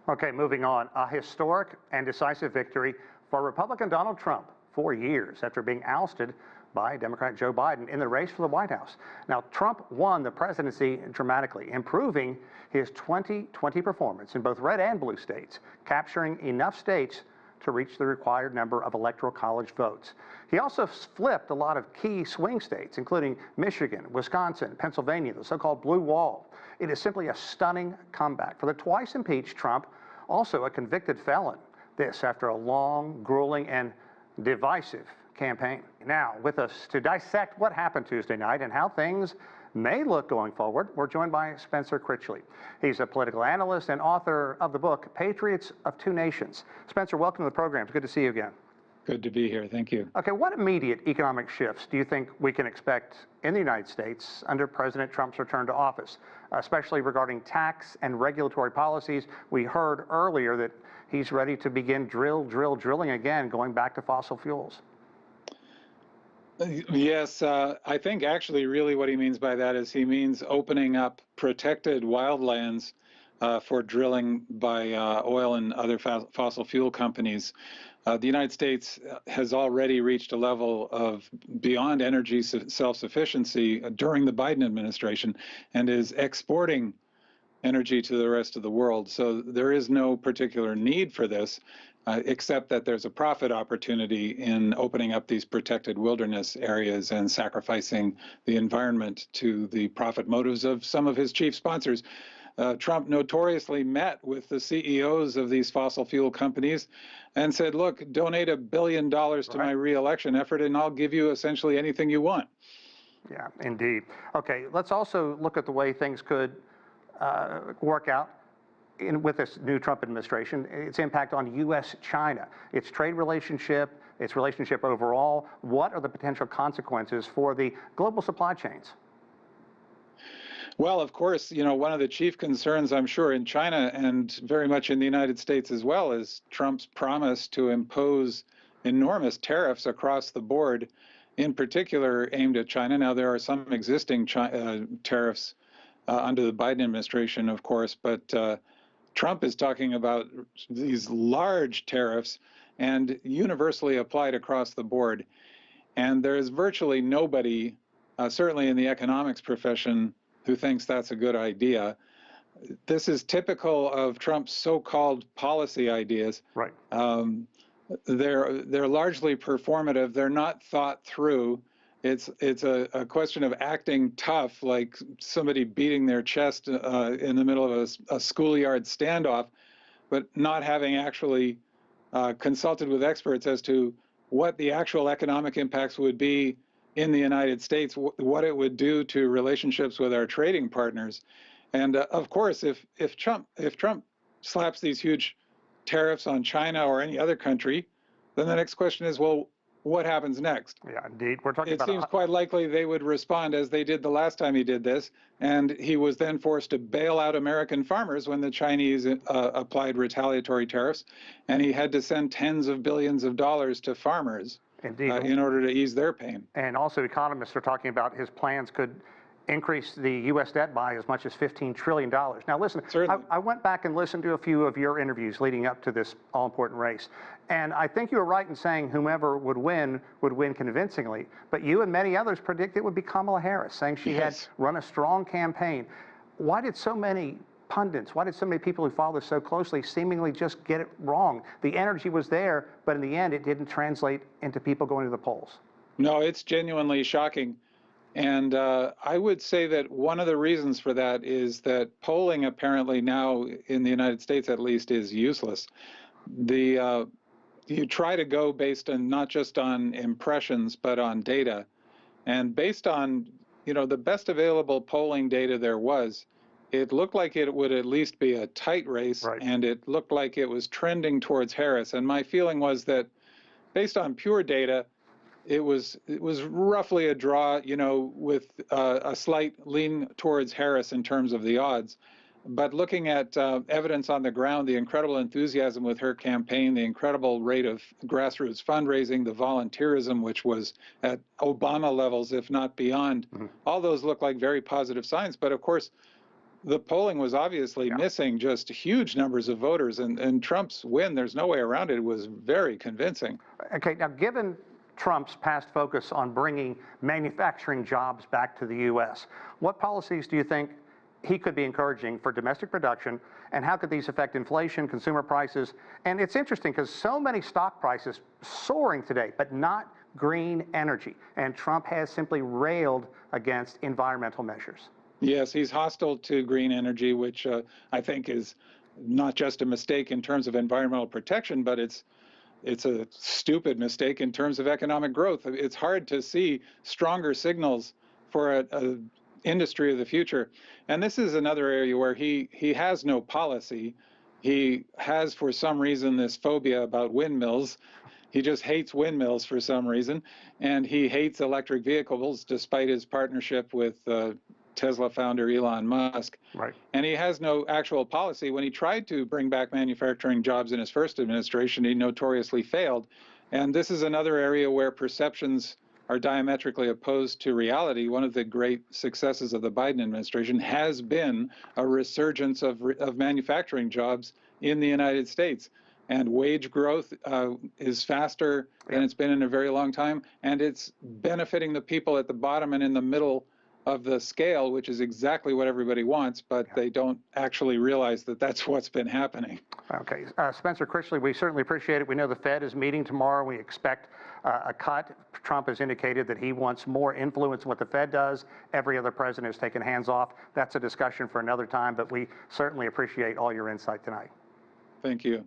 Okay, moving on. A historic and decisive victory for Republican Donald Trump 4 years after being ousted by Democrat Joe Biden in the race for the White House. Now, Trump won the presidency dramatically, improving his 2020 performance in both red and blue states, capturing enough states to reach the required number of electoral college votes. He also flipped a lot of key swing states, including Michigan, Wisconsin, Pennsylvania, the so-called blue wall. It is simply a stunning comeback for the twice impeached Trump, also a convicted felon. This after a long, grueling, and divisive campaign. Now, with us to dissect what happened Tuesday night and how things may look going forward, we're joined by Spencer Critchley. He's a political analyst and author of the book, Patriots of Two Nations. Spencer, welcome to the program. It's good to see you again. Good to be here. Thank you. Okay, what immediate economic shifts do you think we can expect in the United States under President Trump's return to office, especially regarding tax and regulatory policies? We heard earlier that he's ready to begin drilling again, going back to fossil fuels. Yes, I think actually really what he means by that is he means opening up protected wildlands for drilling by oil and other fossil fuel companies. The United States has already reached a level of beyond energy self-sufficiency during the Biden administration and is exporting energy to the rest of the world. So there is no particular need for this, except that there's a profit opportunity in opening up these protected wilderness areas and sacrificing the environment to the profit motives of some of his chief sponsors. Trump notoriously met with the CEOs of these fossil fuel companies and said, look, donate $1 billion to my reelection effort and I'll give you essentially anything you want. Yeah, indeed. Okay, let's also look at the way things could work out with this new Trump administration, its impact on U.S.-China, its trade relationship, its relationship overall. What are the potential consequences for the global supply chains? Well, of course, you know, one of the chief concerns, I'm sure, in China and very much in the United States as well is Trump's promise to impose enormous tariffs across the board, in particular aimed at China. Now, there are some existing tariffs under the Biden administration, of course, but Trump is talking about these large tariffs and universally applied across the board. And there is virtually nobody, certainly in the economics profession, who thinks that's a good idea. This is typical of Trump's so-called policy ideas. Right. They're largely performative. They're not thought through. It's a question of acting tough, like somebody beating their chest in the middle of a schoolyard standoff, but not having actually consulted with experts as to what the actual economic impacts would be in the United States, what it would do to relationships with our trading partners. And of course, if Trump slaps these huge tariffs on China or any other country, then the next question is, well, what happens next? Yeah, indeed. We're talking about. It seems quite likely they would respond as they did the last time he did this, and he was then forced to bail out American farmers when the Chinese applied retaliatory tariffs, and he had to send tens of billions of dollars to farmers. Indeed. In order to ease their pain. And also economists are talking about his plans could increase the U.S. debt by as much as $15 trillion. Now listen, I went back and listened to a few of your interviews leading up to this all-important race. And I think you were right in saying whomever would win convincingly. But you and many others predict it would be Kamala Harris, saying she had run a strong campaign. Why did so many pundits, why did so many people who follow this so closely seemingly just get it wrong? The energy was there, but in the end, it didn't translate into people going to the polls. No, it's genuinely shocking. And I would say that one of the reasons for that is that polling apparently now, in the United States at least, is useless. You try to go based on not just on impressions, but on data. And based on, you know, the best available polling data there was, it looked like it would at least be a tight race, and it looked like it was trending towards Harris. And my feeling was that, based on pure data, it was roughly a draw, you know, with a slight lean towards Harris in terms of the odds. But looking at evidence on the ground, the incredible enthusiasm with her campaign, the incredible rate of grassroots fundraising, the volunteerism, which was at Obama levels, if not beyond, all those look like very positive signs. But of course, the polling was obviously missing just huge numbers of voters, and Trump's win, there's no way around it, was very convincing. Okay, now given Trump's past focus on bringing manufacturing jobs back to the U.S., what policies do you think he could be encouraging for domestic production, and how could these affect inflation, consumer prices? And it's interesting because so many stock prices soaring today, but not green energy, and Trump has simply railed against environmental measures. Yes, he's hostile to green energy, which I think is not just a mistake in terms of environmental protection, but it's a stupid mistake in terms of economic growth. It's hard to see stronger signals for a industry of the future. And this is another area where he has no policy. He has, for some reason, this phobia about windmills. He just hates windmills for some reason. And he hates electric vehicles, despite his partnership with Tesla founder Elon Musk. Right. And he has no actual policy. When he tried to bring back manufacturing jobs in his first administration, he notoriously failed. And this is another area where perceptions are diametrically opposed to reality. One of the great successes of the Biden administration has been a resurgence of manufacturing jobs in the United States. And wage growth is faster than it's been in a very long time. And it's benefiting the people at the bottom and in the middle of the scale, which is exactly what everybody wants, but they don't actually realize that that's what's been happening. Okay. Spencer Critchley, we certainly appreciate it. We know the Fed is meeting tomorrow. We expect a cut. Trump has indicated that he wants more influence in what the Fed does. Every other president has taken hands off. That's a discussion for another time, but we certainly appreciate all your insight tonight. Thank you.